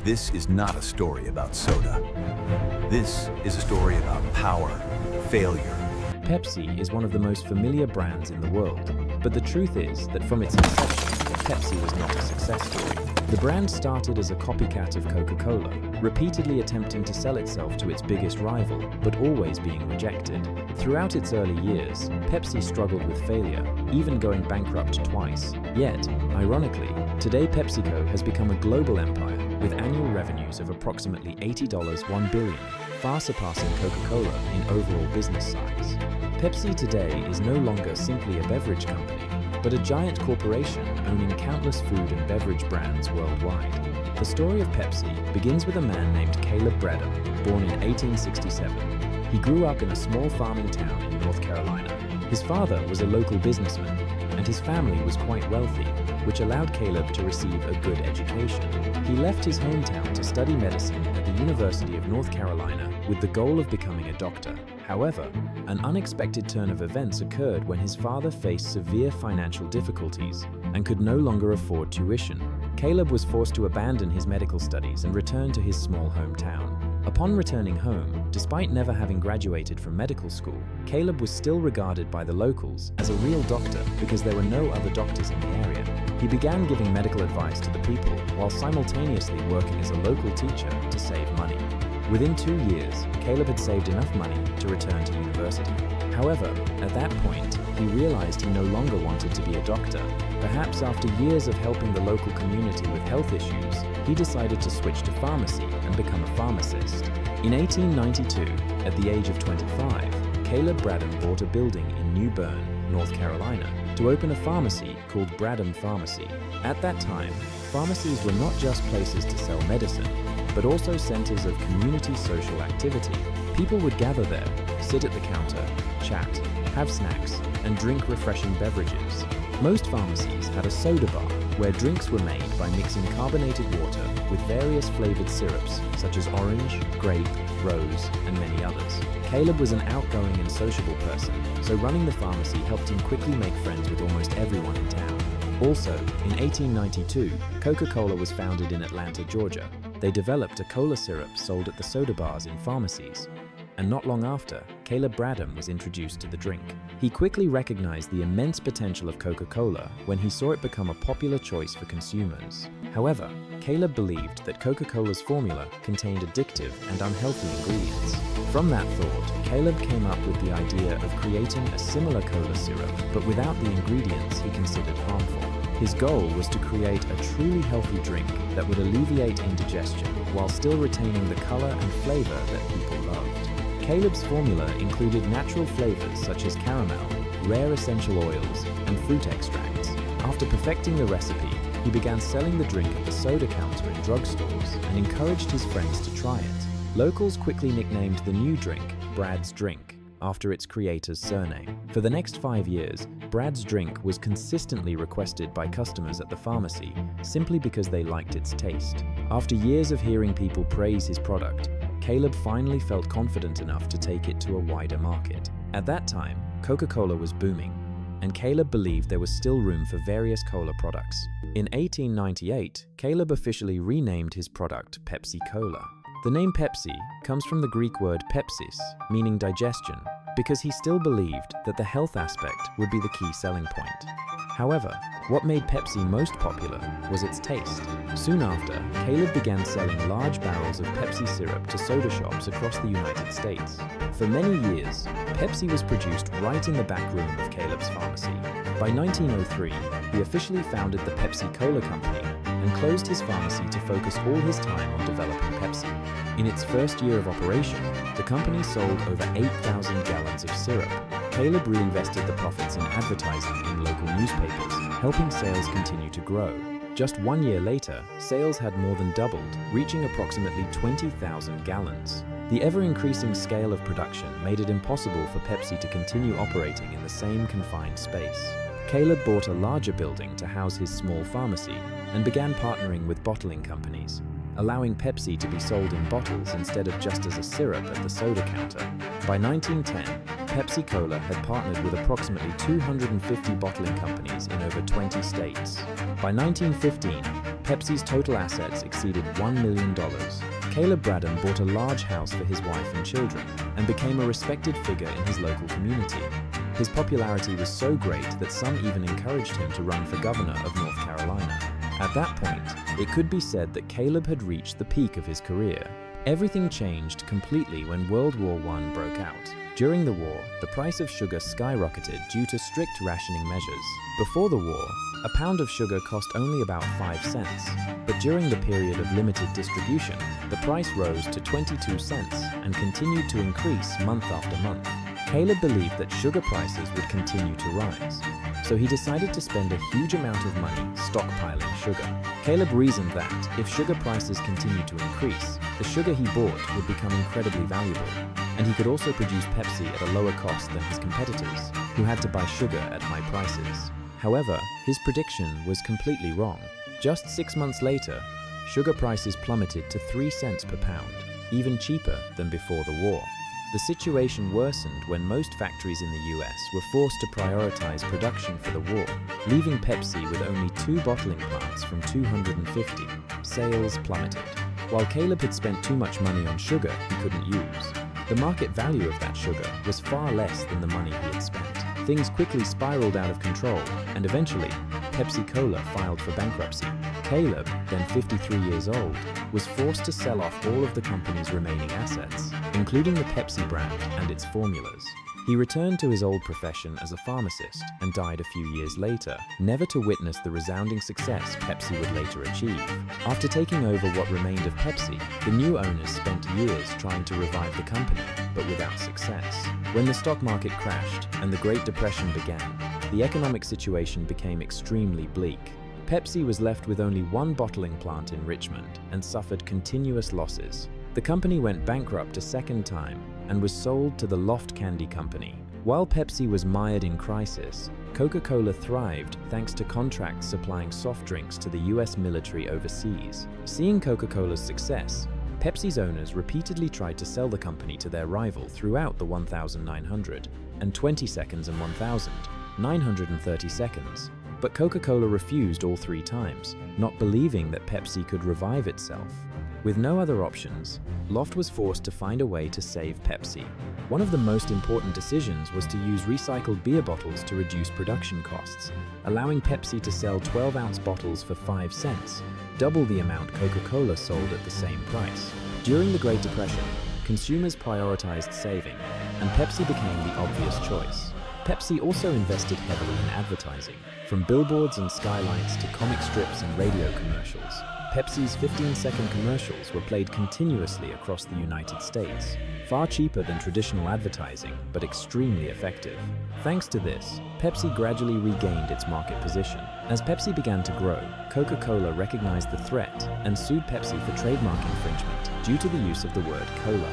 This is not a story about soda. This is a story about power, failure. Pepsi is one of the most familiar brands in the world, but the truth is that from its inception, Pepsi was not a success story. The brand started as a copycat of Coca-Cola, repeatedly attempting to sell itself to its biggest rival, but always being rejected. Throughout its early years, Pepsi struggled with failure, even going bankrupt twice. Yet, ironically, today PepsiCo has become a global empire with annual revenues of approximately $1 billion, far surpassing Coca-Cola in overall business size. Pepsi today is no longer simply a beverage company, but a giant corporation owning countless food and beverage brands worldwide. The story of Pepsi begins with a man named Caleb Bradham, born in 1867. He grew up in a small farming town in North Carolina. His father was a local businessman, and his family was quite wealthy, which allowed Caleb to receive a good education. He left his hometown to study medicine at the University of North Carolina with the goal of becoming a doctor. However, an unexpected turn of events occurred when his father faced severe financial difficulties and could no longer afford tuition. Caleb was forced to abandon his medical studies and return to his small hometown. Upon returning home, despite never having graduated from medical school, Caleb was still regarded by the locals as a real doctor because there were no other doctors in the area. He began giving medical advice to the people while simultaneously working as a local teacher to save money. Within 2 years, Caleb had saved enough money to return to university. However, at that point, he realized he no longer wanted to be a doctor. Perhaps after years of helping the local community with health issues, he decided to switch to pharmacy and become a pharmacist. In 1892, at the age of 25, Caleb Bradham bought a building in New Bern, North Carolina, to open a pharmacy called Bradham Pharmacy. At that time, pharmacies were not just places to sell medicine, but also centers of community social activity. People would gather there, sit at the counter, chat, have snacks, and drink refreshing beverages. Most pharmacies had a soda bar, where drinks were made by mixing carbonated water with various flavored syrups, such as orange, grape, rose, and many others. Caleb was an outgoing and sociable person, so running the pharmacy helped him quickly make friends with almost everyone in town. Also, in 1892, Coca-Cola was founded in Atlanta, Georgia. They developed a cola syrup sold at the soda bars in pharmacies. And not long after, Caleb Bradham was introduced to the drink. He quickly recognized the immense potential of Coca-Cola when he saw it become a popular choice for consumers. However, Caleb believed that Coca-Cola's formula contained addictive and unhealthy ingredients. From that thought, Caleb came up with the idea of creating a similar cola syrup, but without the ingredients he considered harmful. His goal was to create a truly healthy drink that would alleviate indigestion while still retaining the color and flavor that people loved. Caleb's formula included natural flavors such as caramel, rare essential oils, and fruit extracts. After perfecting the recipe, he began selling the drink at the soda counter in drugstores and encouraged his friends to try it. Locals quickly nicknamed the new drink Brad's Drink, after its creator's surname. For the next 5 years, Brad's Drink was consistently requested by customers at the pharmacy simply because they liked its taste. After years of hearing people praise his product, Caleb finally felt confident enough to take it to a wider market. At that time, Coca-Cola was booming, and Caleb believed there was still room for various cola products. In 1898, Caleb officially renamed his product Pepsi Cola. The name Pepsi comes from the Greek word pepsis, meaning digestion, because he still believed that the health aspect would be the key selling point. However, what made Pepsi most popular was its taste. Soon after, Caleb began selling large barrels of Pepsi syrup to soda shops across the United States. For many years, Pepsi was produced right in the back room of Caleb's pharmacy. By 1903, he officially founded the Pepsi Cola Company and closed his pharmacy to focus all his time on developing Pepsi. In its first year of operation, the company sold over 8,000 gallons of syrup. Caleb reinvested the profits in advertising in local newspapers, helping sales continue to grow. Just 1 year later, sales had more than doubled, reaching approximately 20,000 gallons. The ever-increasing scale of production made it impossible for Pepsi to continue operating in the same confined space. Caleb bought a larger building to house his small pharmacy and began partnering with bottling companies, allowing Pepsi to be sold in bottles instead of just as a syrup at the soda counter. By 1910, Pepsi Cola had partnered with approximately 250 bottling companies in over 20 states. By 1915, Pepsi's total assets exceeded $1 million. Caleb Braddon bought a large house for his wife and children and became a respected figure in his local community. His popularity was so great that some even encouraged him to run for governor of North Carolina. At that point, it could be said that Caleb had reached the peak of his career. Everything changed completely when World War I broke out. During the war, the price of sugar skyrocketed due to strict rationing measures. Before the war, a pound of sugar cost only about 5 cents, but during the period of limited distribution, the price rose to 22 cents and continued to increase month after month. Caleb believed that sugar prices would continue to rise, so he decided to spend a huge amount of money stockpiling sugar. Caleb reasoned that if sugar prices continued to increase, the sugar he bought would become incredibly valuable, and he could also produce Pepsi at a lower cost than his competitors, who had to buy sugar at high prices. However, his prediction was completely wrong. Just 6 months later, sugar prices plummeted to 3 cents per pound, even cheaper than before the war. The situation worsened when most factories in the US were forced to prioritize production for the war, leaving Pepsi with only 2 bottling plants from 250. Sales plummeted. While Caleb had spent too much money on sugar he couldn't use, the market value of that sugar was far less than the money he had spent. Things quickly spiraled out of control, and eventually, Pepsi-Cola filed for bankruptcy. Caleb, then 53 years old, was forced to sell off all of the company's remaining assets, including the Pepsi brand and its formulas. He returned to his old profession as a pharmacist and died a few years later, never to witness the resounding success Pepsi would later achieve. After taking over what remained of Pepsi, the new owners spent years trying to revive the company, but without success. When the stock market crashed and the Great Depression began, the economic situation became extremely bleak. Pepsi was left with only 1 bottling plant in Richmond and suffered continuous losses. The company went bankrupt a second time and was sold to the Loft Candy Company. While Pepsi was mired in crisis, Coca-Cola thrived thanks to contracts supplying soft drinks to the US military overseas. Seeing Coca-Cola's success, Pepsi's owners repeatedly tried to sell the company to their rival throughout the 1900 and 20 seconds and 1930 seconds. But Coca-Cola refused all 3 times, not believing that Pepsi could revive itself. With no other options, Loft was forced to find a way to save Pepsi. One of the most important decisions was to use recycled beer bottles to reduce production costs, allowing Pepsi to sell 12-ounce bottles for 5 cents, double the amount Coca-Cola sold at the same price. During the Great Depression, consumers prioritized saving, and Pepsi became the obvious choice. Pepsi also invested heavily in advertising, from billboards and skylights to comic strips and radio commercials. Pepsi's 15-second commercials were played continuously across the United States, far cheaper than traditional advertising, but extremely effective. Thanks to this, Pepsi gradually regained its market position. As Pepsi began to grow, Coca-Cola recognized the threat and sued Pepsi for trademark infringement due to the use of the word cola.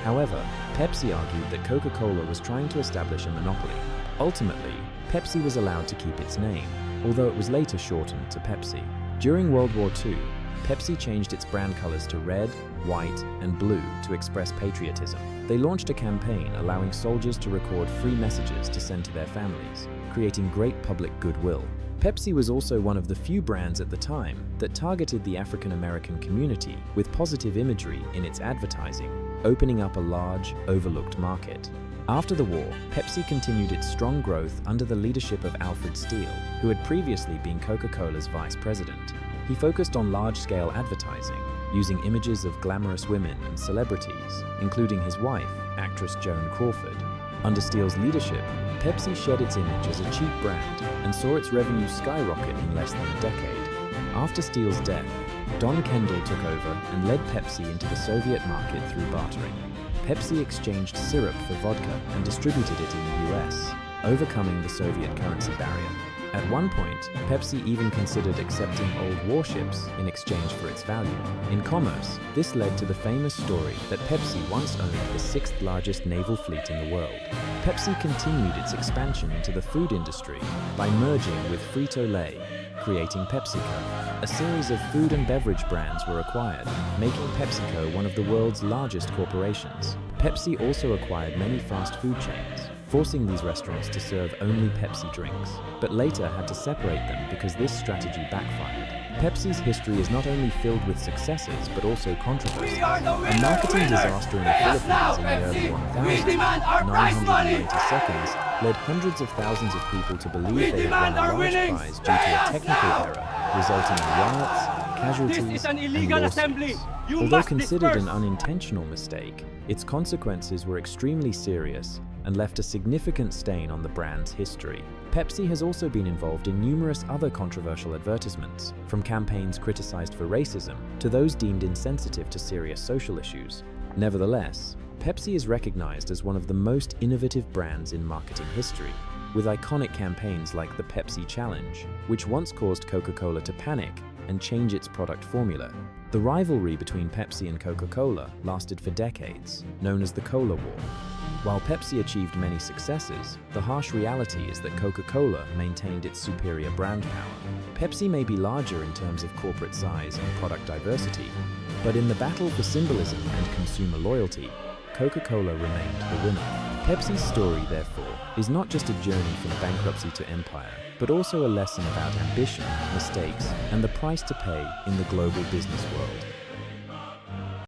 However, Pepsi argued that Coca-Cola was trying to establish a monopoly. Ultimately, Pepsi was allowed to keep its name, although it was later shortened to Pepsi. During World War II, Pepsi changed its brand colors to red, white, and blue to express patriotism. They launched a campaign allowing soldiers to record free messages to send to their families, creating great public goodwill. Pepsi was also one of the few brands at the time that targeted the African American community with positive imagery in its advertising, opening up a large, overlooked market. After the war, Pepsi continued its strong growth under the leadership of Alfred Steele, who had previously been Coca-Cola's vice president. He focused on large-scale advertising, using images of glamorous women and celebrities, including his wife, actress Joan Crawford. Under Steele's leadership, Pepsi shed its image as a cheap brand and saw its revenue skyrocket in less than a decade. After Steele's death, Don Kendall took over and led Pepsi into the Soviet market through bartering. Pepsi exchanged syrup for vodka and distributed it in the US, overcoming the Soviet currency barrier. At one point, Pepsi even considered accepting old warships in exchange for its value. In commerce, this led to the famous story that Pepsi once owned the 6th largest naval fleet in the world. Pepsi continued its expansion into the food industry by merging with Frito-Lay, creating PepsiCo. A series of food and beverage brands were acquired, making PepsiCo one of the world's largest corporations. Pepsi also acquired many fast food chains, forcing these restaurants to serve only Pepsi drinks, but later had to separate them because this strategy backfired. Pepsi's history is not only filled with successes, but also controversies. A marketing disaster in the Philippines in the early 1000s, 990 seconds, led hundreds of thousands of people to believe they had won a large prize due to a technical error, resulting in riots, casualties, and lawsuits. Although considered an unintentional mistake, its consequences were extremely serious and left a significant stain on the brand's history. Pepsi has also been involved in numerous other controversial advertisements, from campaigns criticized for racism to those deemed insensitive to serious social issues. Nevertheless, Pepsi is recognized as one of the most innovative brands in marketing history, with iconic campaigns like the Pepsi Challenge, which once caused Coca-Cola to panic and change its product formula. The rivalry between Pepsi and Coca-Cola lasted for decades, known as the Cola War. While Pepsi achieved many successes, the harsh reality is that Coca-Cola maintained its superior brand power. Pepsi may be larger in terms of corporate size and product diversity, but in the battle for symbolism and consumer loyalty, Coca-Cola remained the winner. Pepsi's story, therefore, is not just a journey from bankruptcy to empire, but also a lesson about ambition, mistakes, and the price to pay in the global business world.